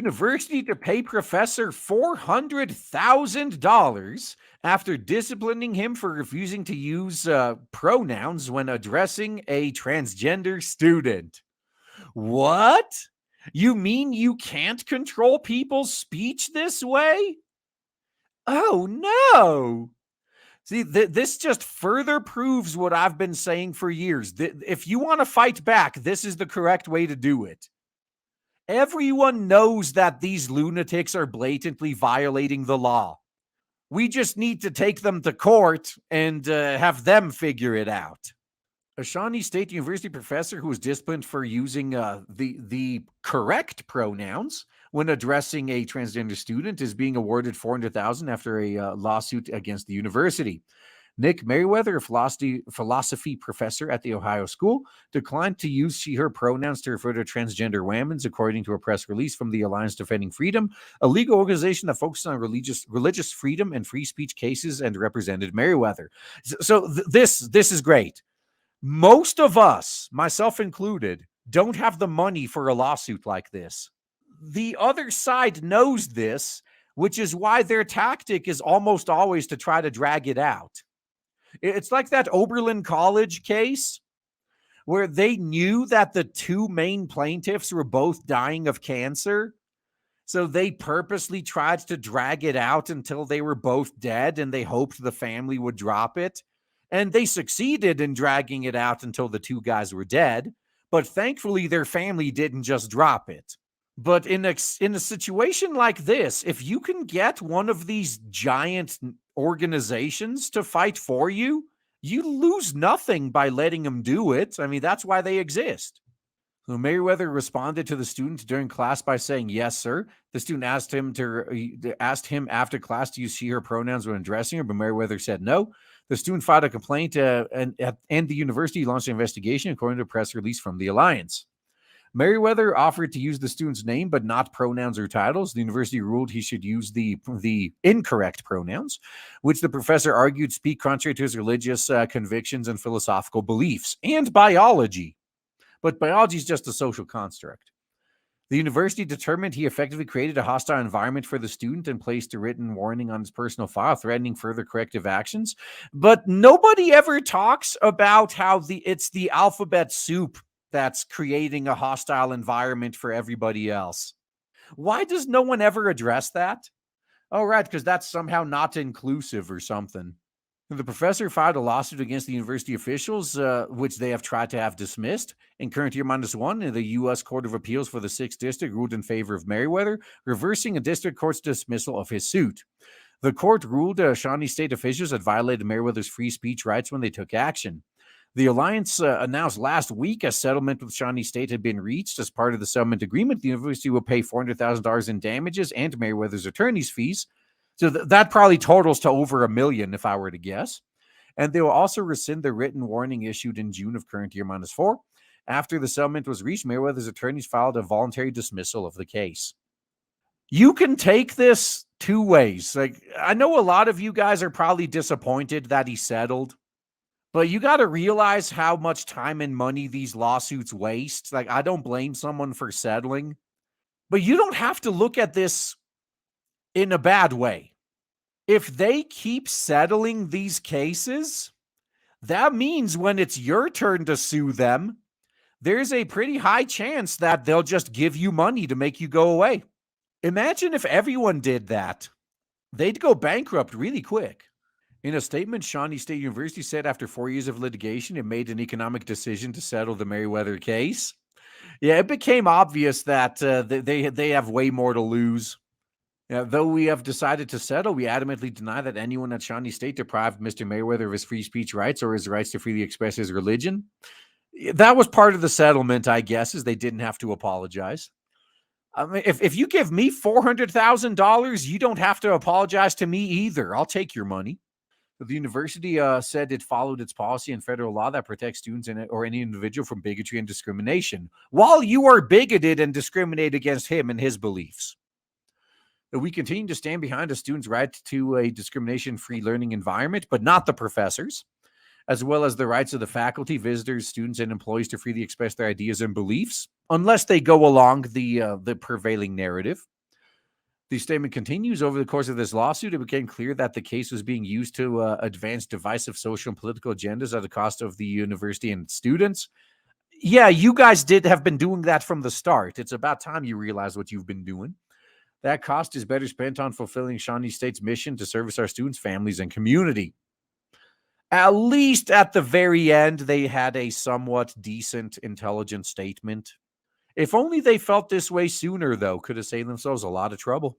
University to pay professor $400,000 after disciplining him for refusing to use pronouns when addressing a transgender student. What? You mean you can't control people's speech this way? Oh, no. See, this just further proves what I've been saying for years. If you want to fight back, this is the correct way to do it. Everyone knows that these lunatics are blatantly violating the law. We just need to take them to court and have them figure it out. A Shawnee State University professor who was disciplined for using the correct pronouns when addressing a transgender student is being awarded $400,000 after a lawsuit against the university. Nick Merriweather, a philosophy professor at the Ohio school, declined to use she/her pronouns to refer to transgender women, according to a press release from the Alliance Defending Freedom, a legal organization that focuses on religious freedom and free speech cases, and represented Merriweather. So this is great. Most of us, myself included, don't have the money for a lawsuit like this. The other side knows this, which is why their tactic is almost always to try to drag it out. It's like that Oberlin College case where they knew that the two main plaintiffs were both dying of cancer. So they purposely tried to drag it out until they were both dead, and they hoped the family would drop it. And they succeeded in dragging it out until the two guys were dead. But thankfully, their family didn't just drop it. But in a situation like this, if you can get one of these giant organizations to fight for you, you lose nothing by letting them do it. I mean, that's why they exist. So Merriweather responded to the student during class by saying, "Yes, sir." The student asked him after class to use she/her pronouns when addressing her, but Merriweather said no. The student filed a complaint, and the university launched an investigation, according to a press release from the Alliance. Merriweather offered to use the student's name, but not pronouns or titles. The university ruled he should use the incorrect pronouns, which the professor argued speak contrary to his religious convictions and philosophical beliefs, and biology. But biology is just a social construct. The university determined he effectively created a hostile environment for the student and placed a written warning on his personal file, threatening further corrective actions. But nobody ever talks about how it's the alphabet soup that's creating a hostile environment for everybody else. Why does no one ever address that? Oh, right, because that's somehow not inclusive or something. The professor filed a lawsuit against the university officials, which they have tried to have dismissed. In current year -1, the U.S. Court of Appeals for the 6th District ruled in favor of Merriweather, reversing a district court's dismissal of his suit. The court ruled Shawnee State officials had violated Merriweather's free speech rights when they took action. The Alliance announced last week a settlement with Shawnee State had been reached. As part of the settlement agreement, the university will pay $400,000 in damages and Merriweather's attorney's fees. So that probably totals to over $1 million, if I were to guess. And they will also rescind the written warning issued in June of current year -4. After the settlement was reached, Merriweather's attorneys filed a voluntary dismissal of the case. You can take this two ways. Like, I know a lot of you guys are probably disappointed that he settled, but you got to realize how much time and money these lawsuits waste. Like, I don't blame someone for settling, but you don't have to look at this in a bad way. If they keep settling these cases, that means when it's your turn to sue them, there's a pretty high chance that they'll just give you money to make you go away. Imagine if everyone did that. They'd go bankrupt really quick. In a statement, Shawnee State University said after 4 years of litigation, it made an economic decision to settle the Merriweather case. Yeah, it became obvious that they have way more to lose. Though we have decided to settle, we adamantly deny that anyone at Shawnee State deprived Mr. Merriweather of his free speech rights or his rights to freely express his religion. That was part of the settlement, I guess, is they didn't have to apologize. I mean, if you give me $400,000, you don't have to apologize to me either. I'll take your money. The university said it followed its policy and federal law that protects students or any individual from bigotry and discrimination, while you are bigoted and discriminate against him and his beliefs. We continue to stand behind a student's right to a discrimination-free learning environment, but not the professors, as well as the rights of the faculty, visitors, students, and employees to freely express their ideas and beliefs, unless they go along the prevailing narrative. The statement continues. Over the course of this lawsuit, it became clear that the case was being used to advance divisive social and political agendas at the cost of the university and its students. Yeah, you guys have been doing that from the start. It's about time you realize what you've been doing. That cost is better spent on fulfilling Shawnee State's mission to service our students, families, and community. At least at the very end, they had a somewhat decent, intelligent statement. If only they felt this way sooner, though, could have saved themselves a lot of trouble.